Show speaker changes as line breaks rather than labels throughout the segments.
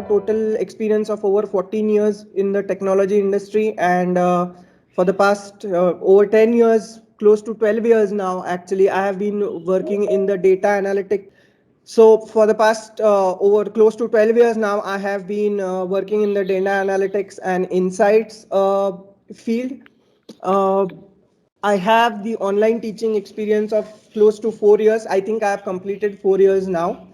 total experience of over 14 years in the technology industry, and for the past over 10 years, close to 12 years now, actually, I have been working in the data analytic. So for the past over close to 12 years now, I have been working in the data analytics and insights field. Uh, I have the online teaching experience of close to 4 years. I think I have completed 4 years now.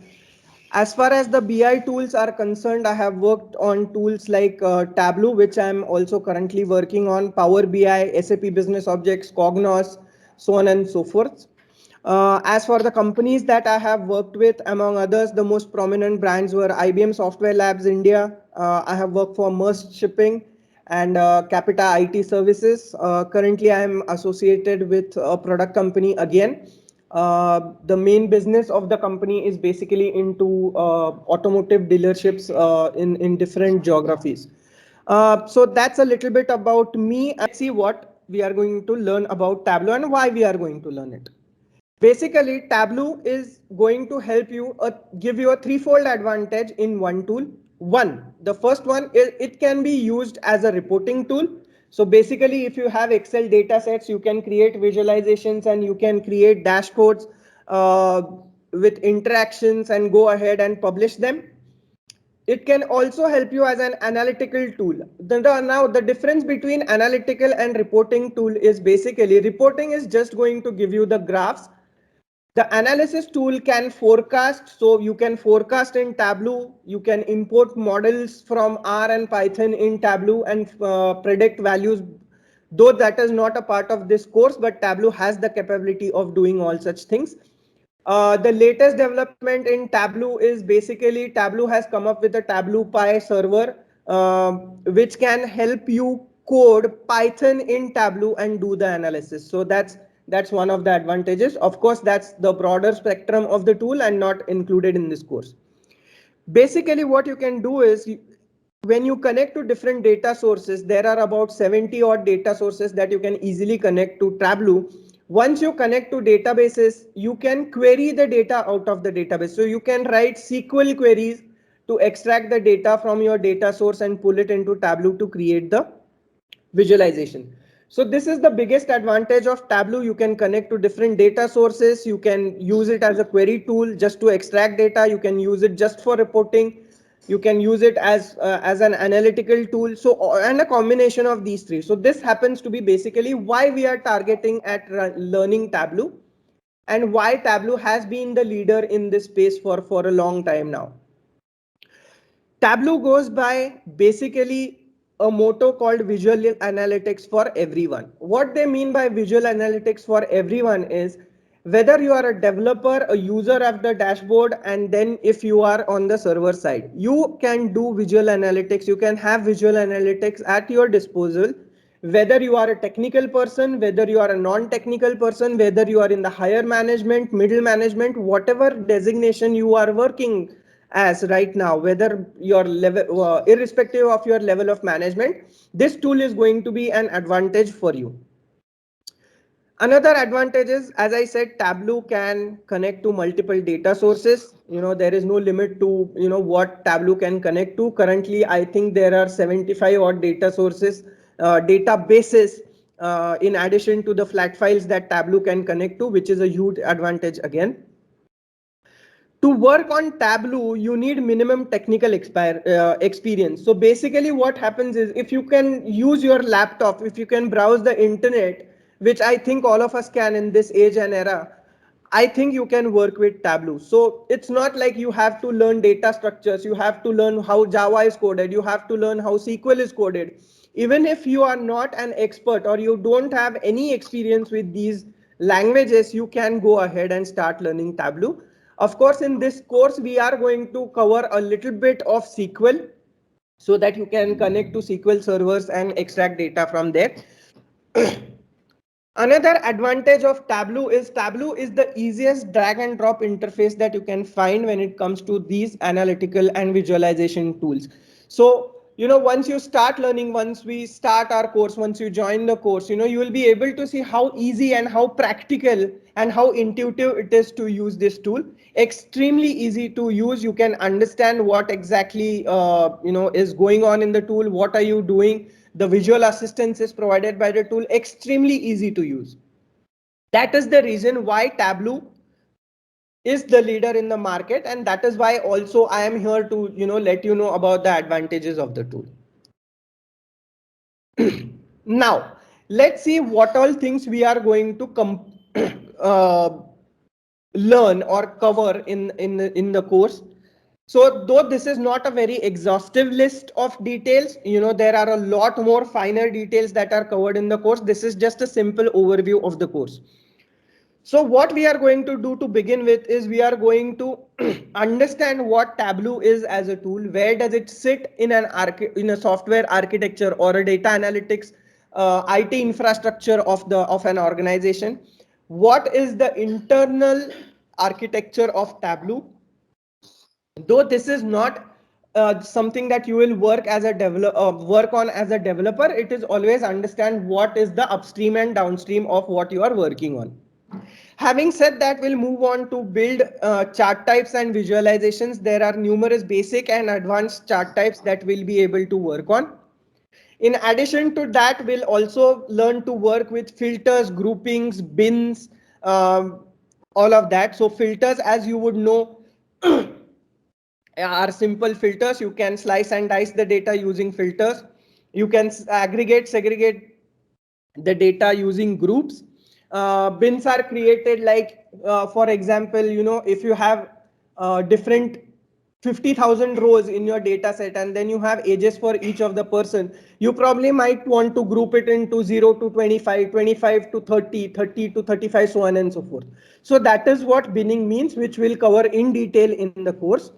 As far as the BI tools are concerned, I have worked on tools like Tableau, which I'm also currently working on, Power BI, SAP Business Objects, Cognos, so on and so forth. As for the companies that I have worked with, among others, the most prominent brands were IBM Software Labs India. I have worked for Maersk Shipping and Capita IT Services. Currently, I am associated with a product company again. The main business of the company is basically into automotive dealerships in different geographies. So that's a little bit about me. Let's see what we are going to learn about Tableau and why we are going to learn it. Basically, Tableau is going to help you give you a threefold advantage in one tool. One, the first one is it can be used as a reporting tool. So basically, if you have Excel data sets, you can create visualizations and you can create dashboards with interactions and go ahead and publish them. It can also help you as an analytical tool. Now, the difference between analytical and reporting tool is basically reporting is just going to give you the graphs. The analysis tool can forecast, so you can forecast in Tableau. You can import models from R and Python in Tableau and predict values. Though that is not a part of this course, but Tableau has the capability of doing all such things. The latest development in Tableau is basically Tableau has come up with a Tableau Pi server, which can help you code Python in Tableau and do the analysis. So that's one of the advantages. Of course, that's the broader spectrum of the tool and not included in this course. Basically, what you can do is when you connect to different data sources, there are about 70 odd data sources that you can easily connect to Tableau. Once you connect to databases, you can query the data out of the database. So you can write SQL queries to extract the data from your data source and pull it into Tableau to create the visualization. So this is the biggest advantage of Tableau. You can connect to different data sources. You can use it as a query tool just to extract data. You can use it just for reporting. You can use it as an analytical tool. So and a combination of these three. So this happens to be basically why we are targeting at learning Tableau and why Tableau has been the leader in this space for a long time now. Tableau goes by basically a motto called visual analytics for everyone. What they mean by visual analytics for everyone is whether you are a developer, a user of the dashboard, and then if you are on the server side, you can do visual analytics. You can have visual analytics at your disposal. Whether you are a technical person, whether you are a non-technical person, whether you are in the higher management, middle management, whatever designation you are working as right now, whether your level, irrespective of your level of management, this tool is going to be an advantage for you. Another advantage is, as I said, Tableau can connect to multiple data sources. There is no limit to, what Tableau can connect to. Currently, I think there are 75 odd data sources, databases, in addition to the flat files that Tableau can connect to, which is a huge advantage again. To work on Tableau, you need minimum technical experience. So basically what happens is if you can use your laptop, if you can browse the internet, which I think all of us can in this age and era, I think you can work with Tableau. So it's not like you have to learn data structures, you have to learn how Java is coded, you have to learn how SQL is coded. Even if you are not an expert or you don't have any experience with these languages, you can go ahead and start learning Tableau. Of course, in this course, we are going to cover a little bit of SQL so that you can connect to SQL servers and extract data from there. Another advantage of Tableau is the easiest drag and drop interface that you can find when it comes to these analytical and visualization tools. So, once you start learning, once we start our course, once you join the course, you will be able to see how easy and how practical and how intuitive it is to use this tool. Extremely easy to use. You can understand what exactly is going on in the tool. What are you doing? The visual assistance is provided by the tool. Extremely easy to use. That is the reason why Tableau is the leader in the market, and that is why also I am here to let you know about the advantages of the tool. Now let's see what all things we are going to uh, learn or cover in the course. So though this is not a very exhaustive list of details, there are a lot more finer details that are covered in the course. This is just a simple overview of the course. So what we are going to do to begin with is we are going to understand what Tableau is as a tool. Where does it sit in a software architecture or a data analytics IT infrastructure of an organization? What is the internal architecture of Tableau? Though this is not something that you will work on as a developer, it is always understand what is the upstream and downstream of what you are working on. Having said that, we'll move on to build chart types and visualizations. There are numerous basic and advanced chart types that we'll be able to work on. In addition to that, we'll also learn to work with filters, groupings, bins, all of that. So filters, as you would know, are simple filters. You can slice and dice the data using filters. You can aggregate, segregate the data using groups. Bins are created like, for example, if you have different 50,000 rows in your data set and then you have ages for each of the person, you probably might want to group it into 0 to 25, 25 to 30, 30 to 35, so on and so forth. So that is what binning means, which we'll cover in detail in the course.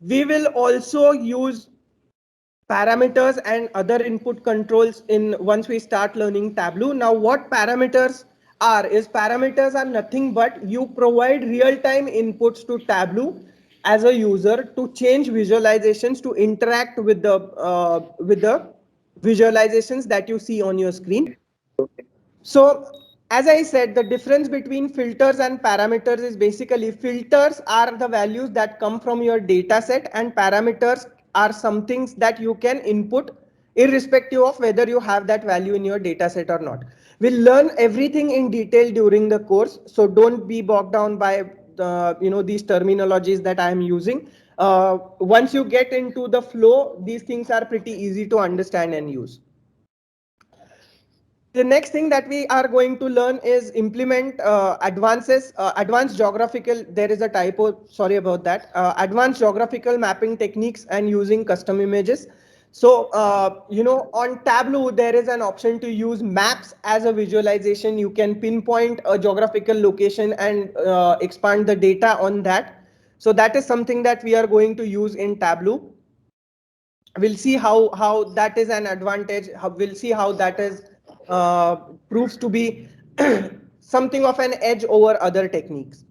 We will also use parameters and other input controls in once we start learning Tableau. Now what parameters are nothing but you provide real-time inputs to Tableau as a user to change visualizations, to interact with the visualizations that you see on your screen. So as I said, the difference between filters and parameters is basically filters are the values that come from your data set and parameters are some things that you can input irrespective of whether you have that value in your data set or not. We'll learn everything in detail during the course, so don't be bogged down by these terminologies that I am using. Once you get into the flow, these things are pretty easy to understand and use. The next thing that we are going to learn is implement advanced geographical. There is a typo, sorry about that. Advanced geographical mapping techniques and using custom images. So, on Tableau, there is an option to use maps as a visualization. You can pinpoint a geographical location and expand the data on that. So that is something that we are going to use in Tableau. We'll see how that is an advantage. We'll see how that is proves to be something of an edge over other techniques.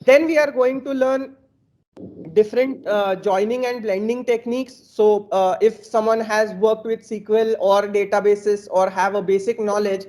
Then we are going to learn different joining and blending techniques. So if someone has worked with SQL or databases or have a basic knowledge,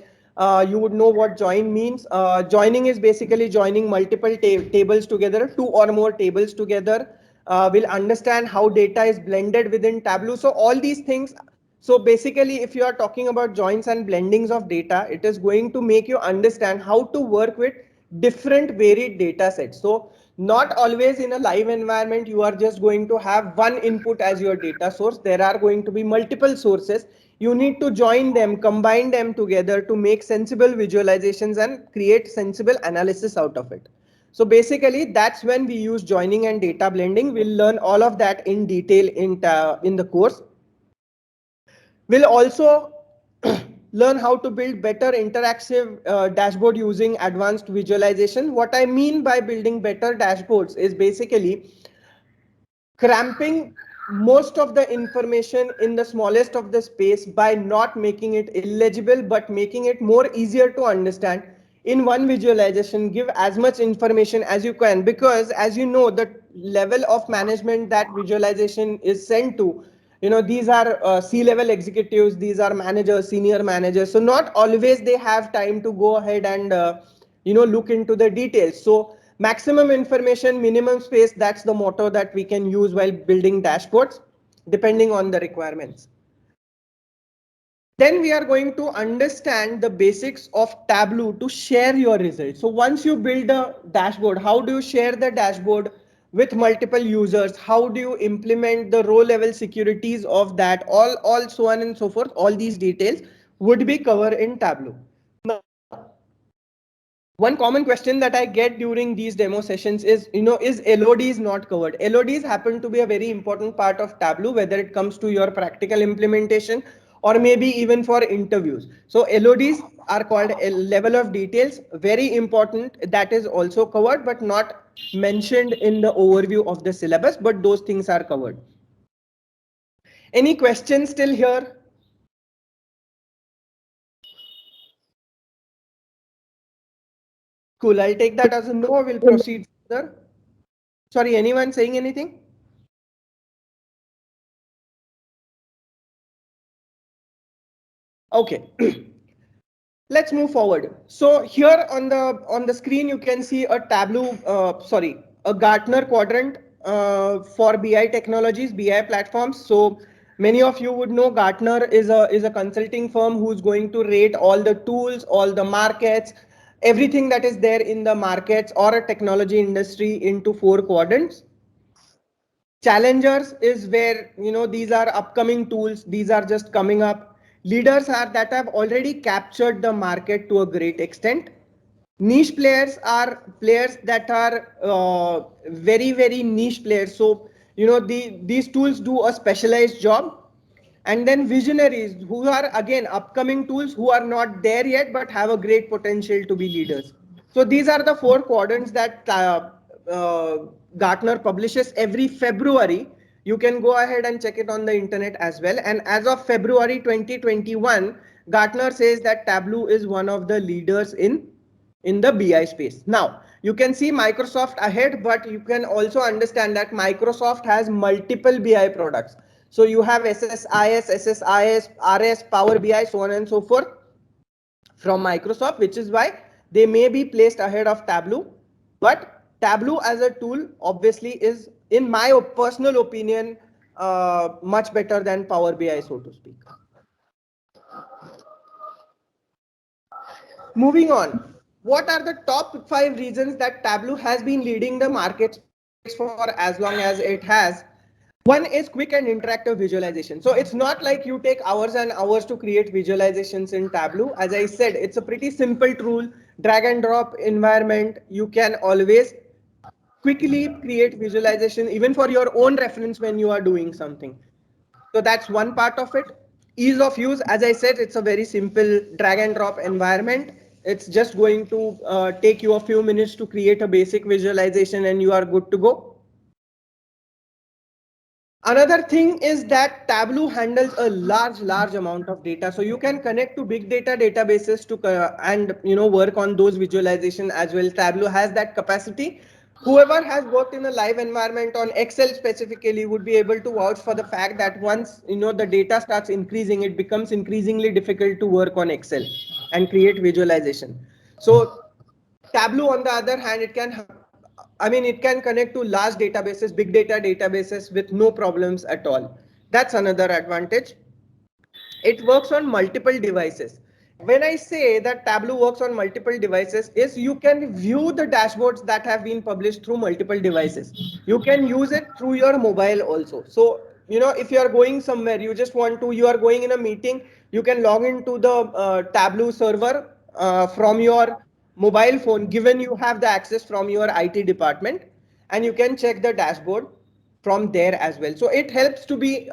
you would know what join means. Joining is basically joining multiple tables together, two or more tables together. We'll understand how data is blended within Tableau. So all these things. So basically, if you are talking about joins and blendings of data, it is going to make you understand how to work with different varied data sets. So not always in a live environment, you are just going to have one input as your data source. There are going to be multiple sources. You need to join them, combine them together to make sensible visualizations and create sensible analysis out of it. So basically, that's when we use joining and data blending. We'll learn all of that in detail in the course. We'll also learn how to build better interactive dashboard using advanced visualization. What I mean by building better dashboards is basically cramping most of the information in the smallest of the space by not making it illegible, but making it more easier to understand. In one visualization, give as much information as you can, because as you know, the level of management that visualization is sent to these are C-level executives, these are managers, senior managers. So not always they have time to go ahead and look into the details. So maximum information, minimum space, that's the motto that we can use while building dashboards, depending on the requirements. Then we are going to understand the basics of Tableau to share your results. So once you build a dashboard, how do you share the dashboard with multiple users? How do you implement the row level securities of that? All so on and so forth. All these details would be covered in Tableau. Now, one common question that I get during these demo sessions is, is LODs not covered? LODs happen to be a very important part of Tableau, whether it comes to your practical implementation or maybe even for interviews. So LODs are called a level of details, very important. That is also covered, but not mentioned in the overview of the syllabus, but those things are covered. Any questions still here? Cool, I'll take that as a no. We'll proceed further. Sorry, anyone saying anything? Okay. Let's move forward. So here on the screen, you can see a Tableau, a Gartner quadrant for BI technologies, BI platforms. So many of you would know Gartner is a consulting firm who's going to rate all the tools, all the markets, everything that is there in the markets or a technology industry into 4 quadrants. Challengers is where, these are upcoming tools, these are just coming up. Leaders are that have already captured the market to a great extent. Niche players are players that are very, very niche players. So, these tools do a specialized job. And then visionaries who are again upcoming tools who are not there yet but have a great potential to be leaders. So these are the 4 quadrants that Gartner publishes every February. You can go ahead and check it on the internet as well. And as of February 2021, Gartner says that Tableau is one of the leaders in the BI space. Now, you can see Microsoft ahead, but you can also understand that Microsoft has multiple BI products. So you have SSIS, SSIS, RS, Power BI, so on and so forth from Microsoft, which is why they may be placed ahead of Tableau. But Tableau as a tool obviously is, in my personal opinion, much better than Power BI, so to speak. Moving on, what are the top 5 reasons that Tableau has been leading the market space for as long as it has? One is quick and interactive visualization. So it's not like you take hours and hours to create visualizations in Tableau. As I said, it's a pretty simple tool, drag and drop environment. You can always quickly create visualization even for your own reference when you are doing something. So that's one part of it. Ease of use, as I said, it's a very simple drag and drop environment. It's just going to take you a few minutes to create a basic visualization and you are good to go. Another thing is that Tableau handles a large amount of data. So you can connect to big data databases to and work on those visualization as well. Tableau has that capacity. Whoever has worked in a live environment on Excel specifically would be able to vouch for the fact that once the data starts increasing, it becomes increasingly difficult to work on Excel and create visualization. So Tableau, on the other hand, it can connect to large databases, big data databases with no problems at all. That's another advantage. It works on multiple devices. When I say that Tableau works on multiple devices, is you can view the dashboards that have been published through multiple devices. You can use it through your mobile also. So, if you are going somewhere, you are going in a meeting, you can log into the Tableau server from your mobile phone, given you have the access from your IT department, and you can check the dashboard from there as well. So it helps to be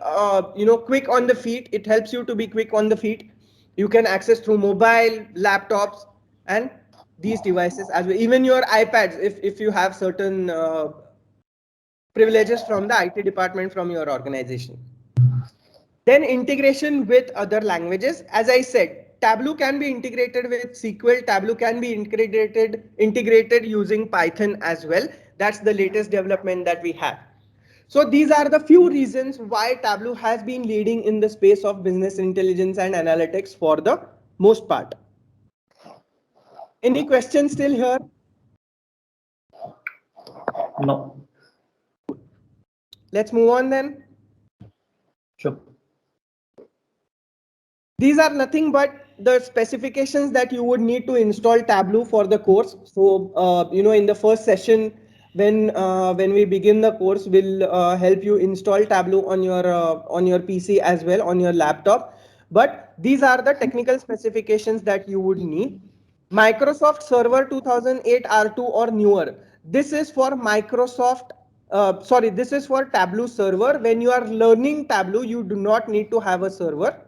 quick on the feet. It helps you to be quick on the feet. You can access through mobile, laptops, and these devices as well. Even your iPads, if you have certain privileges from the IT department from your organization. Then integration with other languages. As I said, Tableau can be integrated with SQL. Tableau can be integrated using Python as well. That's the latest development that we have. So these are the few reasons why Tableau has been leading in the space of business intelligence and analytics for the most part. Any questions still here?
No.
Let's move on then.
Sure.
These are nothing but the specifications that you would need to install Tableau for the course. So, in the first session, when we begin the course, we'll help you install Tableau on your PC as well, on your laptop. But these are the technical specifications that you would need. Microsoft Server 2008 R2 or newer. This is for Microsoft. Sorry, this is for Tableau server. When you are learning Tableau, you do not need to have a server.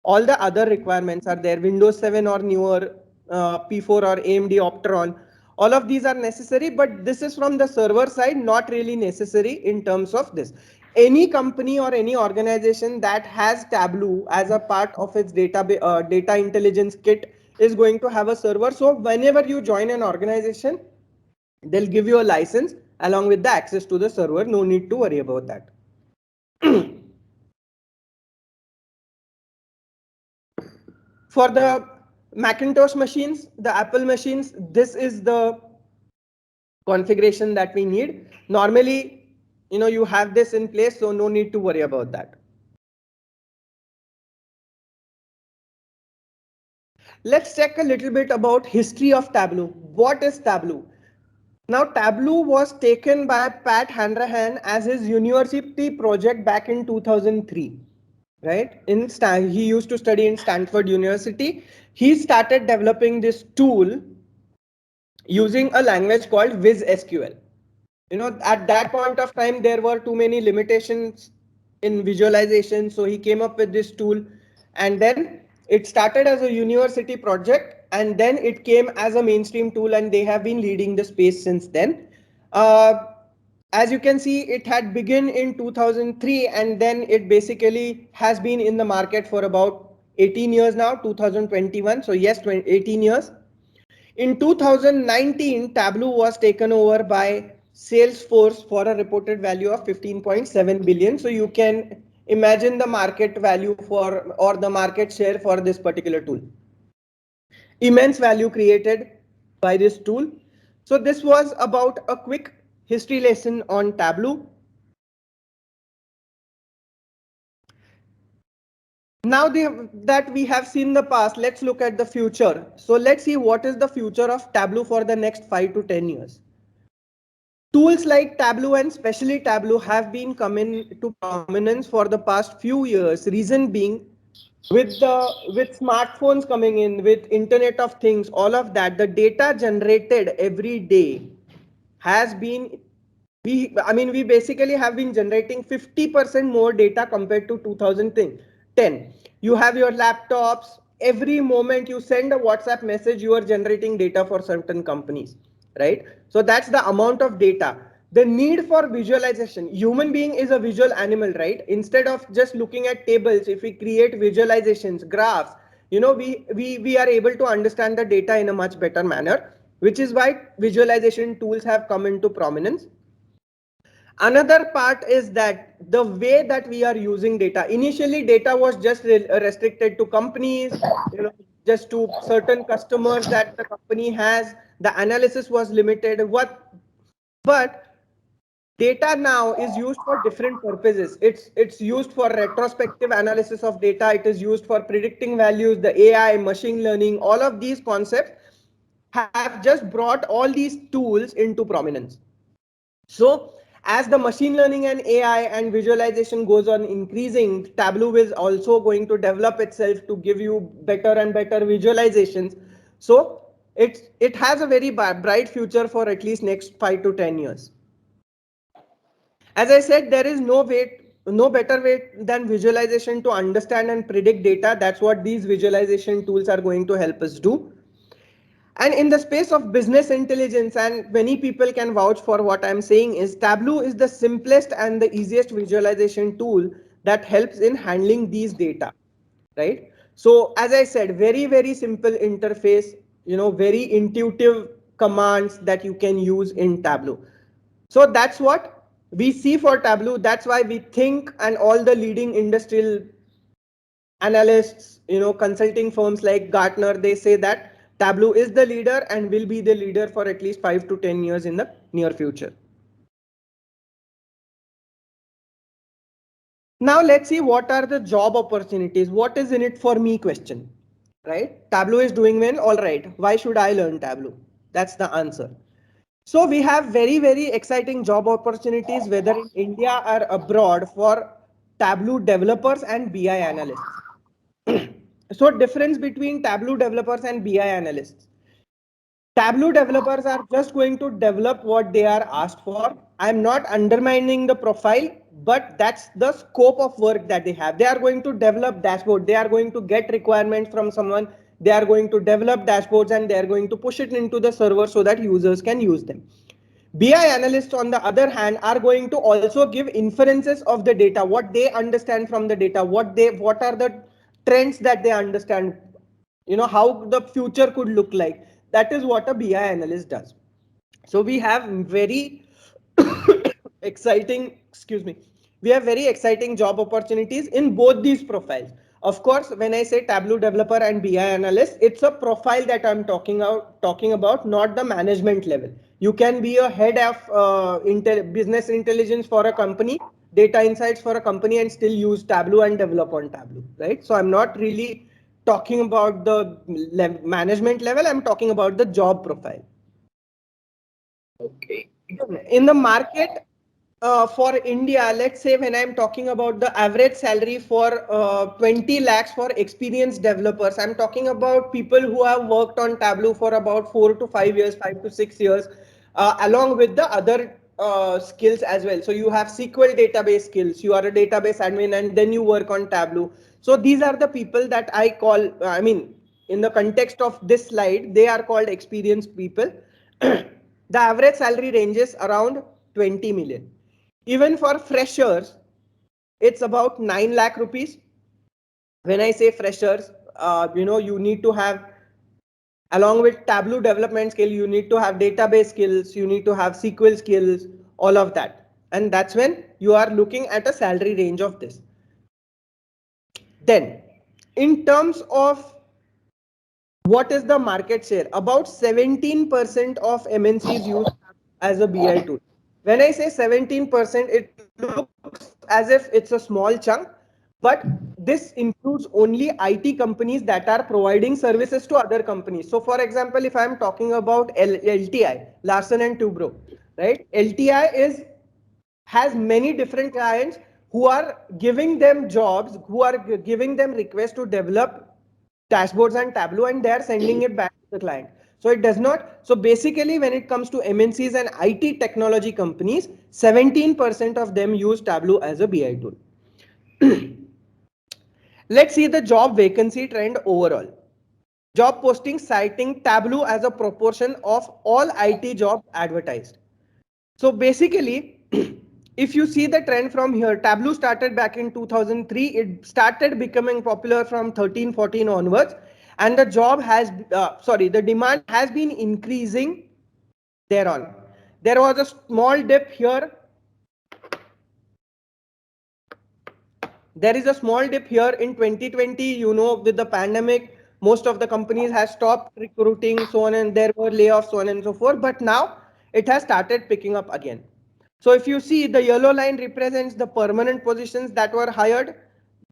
All the other requirements are there. Windows 7 or newer, P4 or AMD Opteron. All of these are necessary, but this is from the server side, not really necessary in terms of this. Any company or any organization that has Tableau as a part of its data intelligence kit is going to have a server. So whenever you join an organization, they'll give you a license along with the access to the server. No need to worry about that. For the Macintosh machines, the Apple machines, this is the configuration that we need. Normally, you have this in place, so no need to worry about that. Let's check a little bit about history of Tableau. What is Tableau? Now, Tableau was taken by Pat Hanrahan as his university project back in 2003. Right? He used to study in Stanford University. He started developing this tool using a language called VisSQL. At that point of time, there were too many limitations in visualization. So he came up with this tool, and then it started as a university project, and then it came as a mainstream tool, and they have been leading the space since then. Uh, as you can see, it had begun in 2003, and then it basically has been in the market for about 18 years now, 2021. So yes, 18 years. In 2019, Tableau was taken over by Salesforce for a reported value of 15.7 billion. So you can imagine the market value for, or the market share for this particular tool. Immense value created by this tool. So this was about a quick history lesson on Tableau. Now that we have seen the past, let's look at the future. So let's see what is the future of Tableau for the next 5 to 10 years. Tools like Tableau and especially Tableau have been coming to prominence for the past few years. Reason being, with smartphones coming in, with Internet of Things, all of that, the data generated every day has been we basically have been generating 50% more data compared to 2010. You have your laptops. Every moment you send a WhatsApp message, you are generating data for certain companies, right? So that's the amount of data. The need for visualization. Human being is a visual animal, right? Instead of just looking at tables, if we create visualizations, graphs, we are able to understand the data in a much better manner, which is why visualization tools have come into prominence. Another part is that the way that we are using data. Initially, data was just restricted to companies, just to certain customers that the company has. The analysis was limited. But data now is used for different purposes. It's used for retrospective analysis of data. It is used for predicting values, the AI, machine learning. All of these concepts have just brought all these tools into prominence. So as the machine learning and AI and visualization goes on increasing, Tableau is also going to develop itself to give you better and better visualizations. So it has a very bright future for at least next 5 to 10 years. As I said, there is no better way than visualization to understand and predict data. That's what these visualization tools are going to help us do. And in the space of business intelligence, and many people can vouch for what I'm saying, is Tableau is the simplest and the easiest visualization tool that helps in handling these data, right? So as I said, very, very simple interface, very intuitive commands that you can use in Tableau. So that's what we see for Tableau. That's why we think, and all the leading industrial analysts, consulting firms like Gartner, they say that Tableau is the leader and will be the leader for at least 5 to 10 years in the near future. Now let's see what are the job opportunities. What is in it for me question, right? Tableau is doing well, all right. Why should I learn Tableau? That's the answer. So we have very, very exciting job opportunities, whether in India or abroad, for Tableau developers and BI analysts. So difference between Tableau developers and BI analysts. Tableau developers are just going to develop what they are asked for. I'm not undermining the profile, but that's the scope of work that they have. They are going to develop dashboard. They are going to get requirements from someone. They are going to develop dashboards and they are going to push it into the server so that users can use them. BI analysts, on the other hand, are going to also give inferences of the data, what they understand from the data, what are the trends that they understand, how the future could look like. That is what a BI analyst does. So we have very exciting, excuse me, we have very exciting job opportunities in both these profiles. Of course, when I say Tableau developer and BI analyst, it's a profile that I'm talking about, not the management level. You can be a head of business intelligence for a company, data insights for a company, and still use Tableau and develop on Tableau, right? So I'm not really talking about the management level. I'm talking about the job profile.
Okay.
In the market, for India, let's say when I'm talking about the average salary for 20 lakhs for experienced developers, I'm talking about people who have worked on Tableau for about 4 to 5 years, 5 to 6 years, along with the other skills as well. So you have SQL database skills, you are a database admin, and then you work on Tableau. So these are the people that I call, I mean, in the context of this slide, they are called experienced people. The average salary ranges around 20 million. Even for freshers, it's about 9 lakh rupees. When I say freshers, you need to have, along with Tableau development skill, you need to have database skills, you need to have SQL skills, all of that. And that's when you are looking at a salary range of this. Then, in terms of what is the market share? About 17% of MNCs use as a BI tool. When I say 17%, it looks as if it's a small chunk, but this includes only IT companies that are providing services to other companies. So for example, if I'm talking about LTI, Larsen and Toubro, right? LTI has many different clients who are giving them jobs, who are giving them requests to develop dashboards and Tableau, and they are sending it back to the client. So it does not. So basically, when it comes to MNCs and IT technology companies, 17% of them use Tableau as a BI tool. Let's see the job vacancy trend overall. Job postings citing Tableau as a proportion of all IT jobs advertised. So basically, if you see the trend from here, Tableau started back in 2003. It started becoming popular from 13-14 onwards, and the demand has been increasing thereon. There was a small dip here. There is a small dip here in 2020. With the pandemic, most of the companies have stopped recruiting, so on, and there were layoffs, so on and so forth. But now it has started picking up again. So if you see, the yellow line represents the permanent positions that were hired.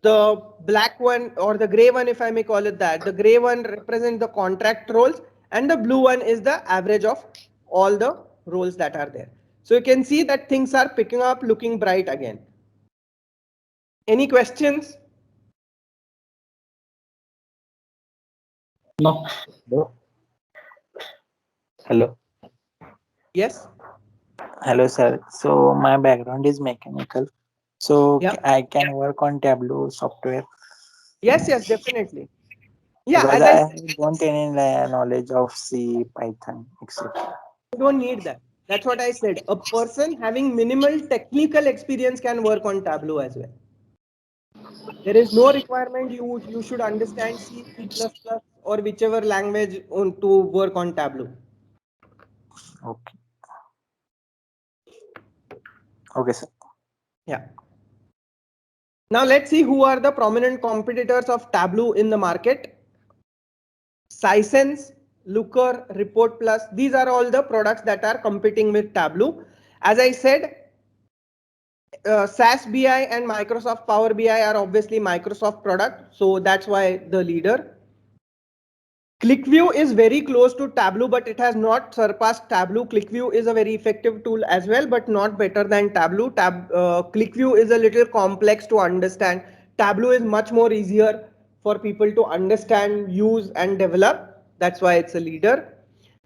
The black one, or the gray one, if I may call it that, the gray one represents the contract roles, and the blue one is the average of all the roles that are there. So you can see that things are picking up, looking bright again. Any questions?
No.
Hello. Hello.
Yes.
Hello, sir. So my background is mechanical. So
Yeah.
I can work on Tableau software
Yes, yes, definitely. Yeah,
because
as I
I
said,
don't any knowledge of C, Python, etc.
you don't need that. That's what I said. A person having minimal technical experience can work on Tableau as well. There is no requirement you should understand C, C++, or whichever language to work on Tableau.
Okay. Okay, sir.
Yeah. Now let's see who are the prominent competitors of Tableau in the market. Sisense, Looker, Report Plus. These are all the products that are competing with Tableau. As I said, SAS BI and Microsoft Power BI are obviously Microsoft product. So that's why the leader. ClickView is very close to Tableau, but it has not surpassed Tableau. ClickView is a very effective tool as well, but not better than Tableau. ClickView is a little complex to understand. Tableau is much more easier for people to understand, use, and develop. That's why it's a leader.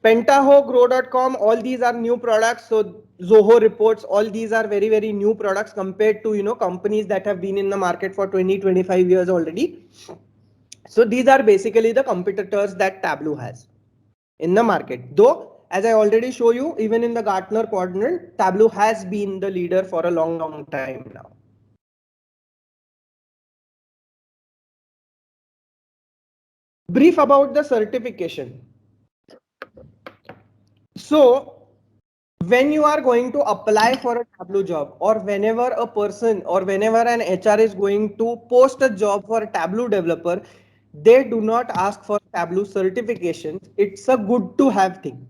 Pentaho, Grow.com, all these are new products. So Zoho reports, all these are very, very new products compared to companies that have been in the market for 20, 25 years already. So these are basically the competitors that Tableau has in the market. Though, as I already show you, even in the Gartner quadrant, Tableau has been the leader for a long, long time now. Brief about the certification. So when you are going to apply for a Tableau job, or whenever a person or whenever an HR is going to post a job for a Tableau developer, they do not ask for Tableau certifications. It's a good to have thing,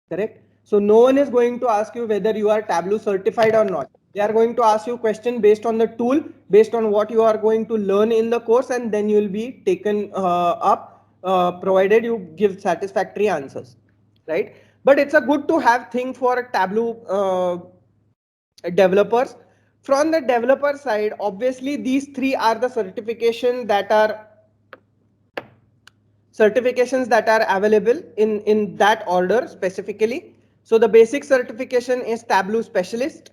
correct? So no one is going to ask you whether you are Tableau certified or not. They are going to ask you question based on the tool, based on what you are going to learn in the course, and then you will be taken up, provided you give satisfactory answers, right? But it's a good to have thing for Tableau developers. From the developer side, obviously these three are the certifications that are available in that order specifically. So the basic certification is Tableau Specialist.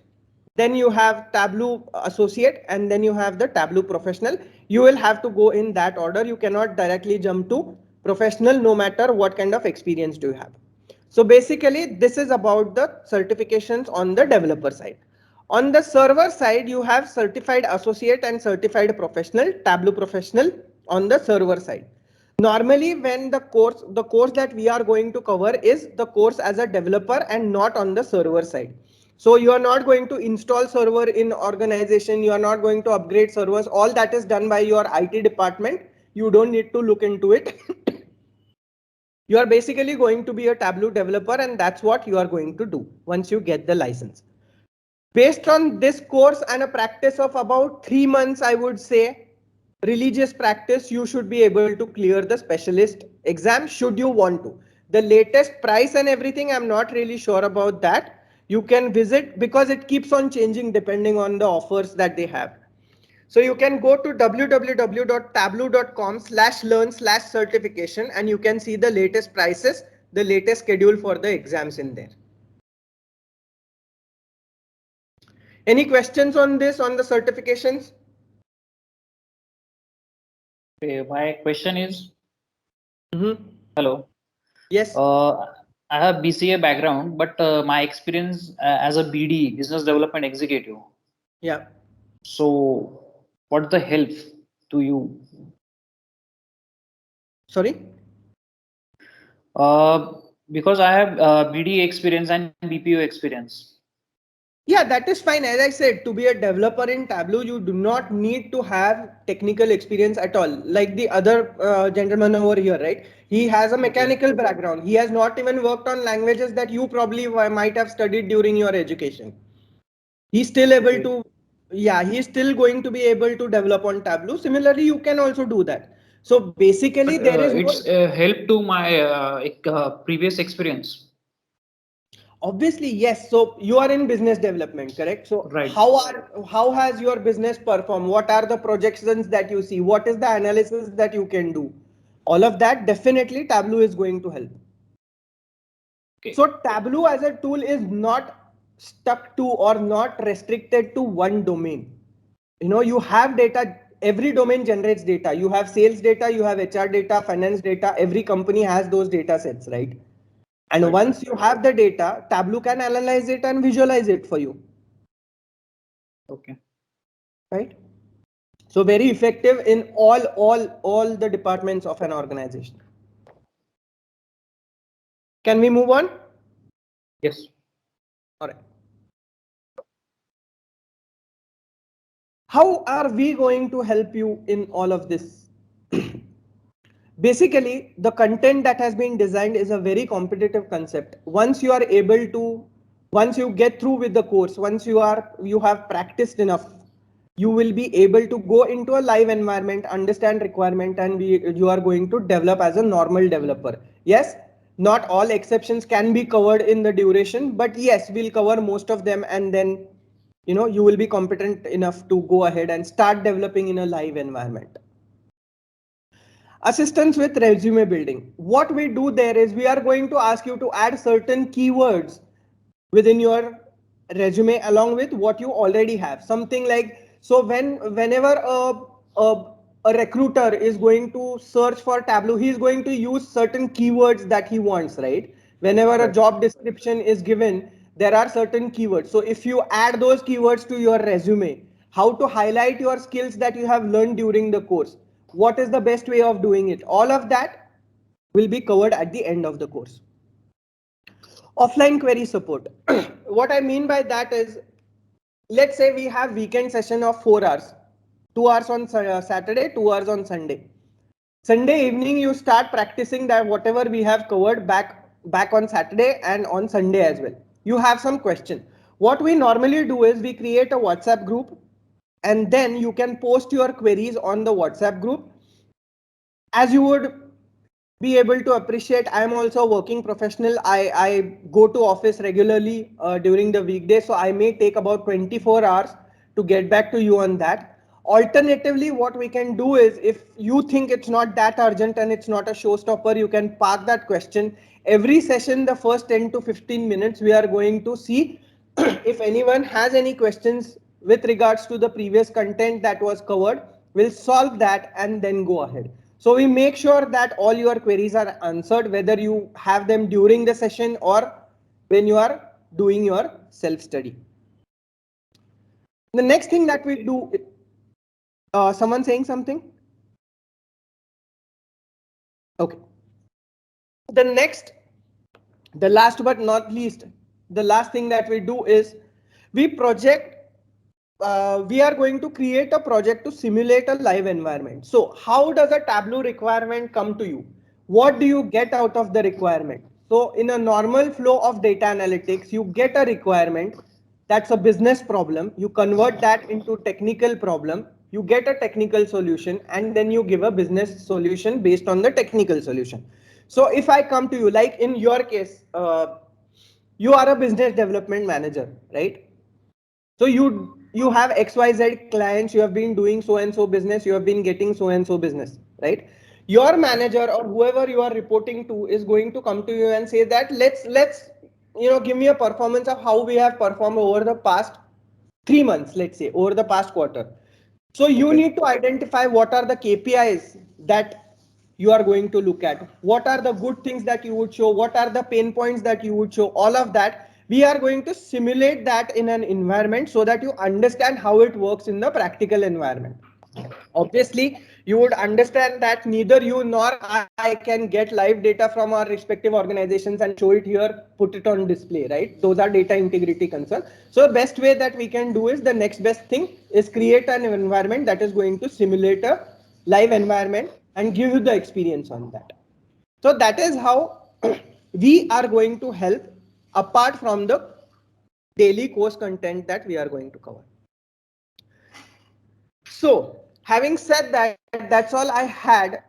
Then you have Tableau Associate, and then you have the Tableau Professional. You will have to go in that order. You cannot directly jump to Professional no matter what kind of experience do you have. So basically, this is about the certifications on the developer side. On the server side, you have Certified Associate and Certified Professional, Tableau Professional on the server side. Normally, when the course that we are going to cover is the course as a developer and not on the server side. So you are not going to install server in organization. You are not going to upgrade servers. All that is done by your IT department. You don't need to look into it. You are basically going to be a Tableau developer, and that's what you are going to do once you get the license. Based on this course and a practice of about 3 months, I would say, religious practice, you should be able to clear the specialist exam should you want to. The latest price and everything, I'm not really sure about that. You can visit because it keeps on changing depending on the offers that they have. So you can go to www.tableau.com/learn/certification and you can see the latest prices, the latest schedule for the exams in there. Any questions on this, on the certifications?
My question is,
Mm-hmm.
hello.
Yes.
I have BCA background, but my experience as a BD, business development executive.
Yeah.
So, what's the help to you?
Sorry.
Because I have BD experience and BPO experience.
Yeah, that is fine. As I said, to be a developer in Tableau, you do not need to have technical experience at all. Like the other gentleman over here, right? He has a mechanical background. He has not even worked on languages that you probably might have studied during your education. He's still able to, yeah, he's still going to be able to develop on Tableau. Similarly, you can also do that. So basically,
But
there is no.
it's help to my previous experience.
Obviously, yes. So you are in business development, correct? So
Right.
how has your business performed? What are the projections that you see? What is the analysis that you can do? All of that definitely Tableau is going to help.
Okay.
So Tableau as a tool is not stuck to or not restricted to one domain. You have data. Every domain generates data. You have sales data, you have HR data, finance data. Every company has those data sets, right? And
Right.
once you have the data, Tableau can analyze it and visualize it for you.
Okay.
Right? So very effective in all the departments of an organization. Can we move on?
Yes.
All right. How are we going to help you in all of this? Basically, the content that has been designed is a very competitive concept. Once you get through with the course, once you have practiced enough, you will be able to go into a live environment, understand requirement, and you are going to develop as a normal developer. Yes, not all exceptions can be covered in the duration, but yes, we'll cover most of them, and then you will be competent enough to go ahead and start developing in a live environment. Assistance with resume building. What we do there is we are going to ask you to add certain keywords within your resume along with what you already have. Something like, so whenever a recruiter is going to search for Tableau, he is going to use certain keywords that he wants, right? Whenever a job description is given, there are certain keywords. So if you add those keywords to your resume, how to highlight your skills that you have learned during the course, what is the best way of doing it, all of that will be covered at the end of the course. Offline query support. What I mean by that is, let's say we have weekend session of 4 hours, 2 hours on Saturday, 2 hours on Sunday. Sunday evening you start practicing that whatever we have covered back on Saturday and on Sunday as well. You have some question. What we normally do is we create a WhatsApp group, and then you can post your queries on the WhatsApp group. As you would be able to appreciate, I am also a working professional. I go to office regularly during the weekday, so I may take about 24 hours to get back to you on that. Alternatively, what we can do is, if you think it's not that urgent and it's not a showstopper, you can park that question. Every session, the first 10 to 15 minutes, we are going to see if anyone has any questions with regards to the previous content that was covered. We'll solve that and then go ahead. So we make sure that all your queries are answered, whether you have them during the session or when you are doing your self-study. The next thing that we do, someone saying something? Okay. The last but not least, the last thing that we do is we are going to create a project to simulate a live environment. So how does a Tableau requirement come to you? What do you get out of the requirement? So in a normal flow of data analytics, you get a requirement. That's a business problem. You convert that into technical problem. You get a technical solution, and then you give a business solution based on the technical solution. So if I come to you, like in your case, you are a business development manager, right? So you have XYZ clients, you have been doing so and so business, you have been getting so and so business, right? Your manager or whoever you are reporting to is going to come to you and say that let's give me a performance of how we have performed over the past 3 months, let's say, over the past quarter. So you need to identify what are the KPIs that you are going to look at. What are the good things that you would show? What are the pain points that you would show? All of that, we are going to simulate that in an environment so that you understand how it works in the practical environment. Obviously, you would understand that neither you nor I can get live data from our respective organizations and show it here, put it on display, right? Those are data integrity concerns. So the best way that we can do is, the next best thing is create an environment that is going to simulate a live environment and give you the experience on that. So that is how we are going to help, apart from the daily course content that we are going to cover. So having said that, that's all I had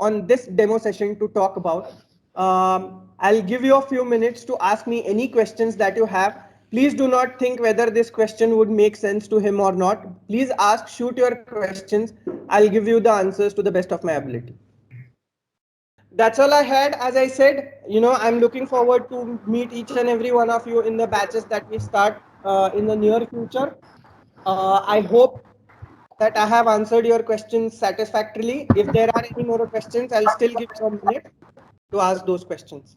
on this demo session to talk about. I'll give you a few minutes to ask me any questions that you have. Please do not think whether this question would make sense to him or not. Please ask, shoot your questions. I'll give you the answers to the best of my ability. That's all I had. As I said, I'm looking forward to meet each and every one of you in the batches that we start in the near future. I hope that I have answered your questions satisfactorily. If there are any more questions, I'll still give some minute to ask those questions.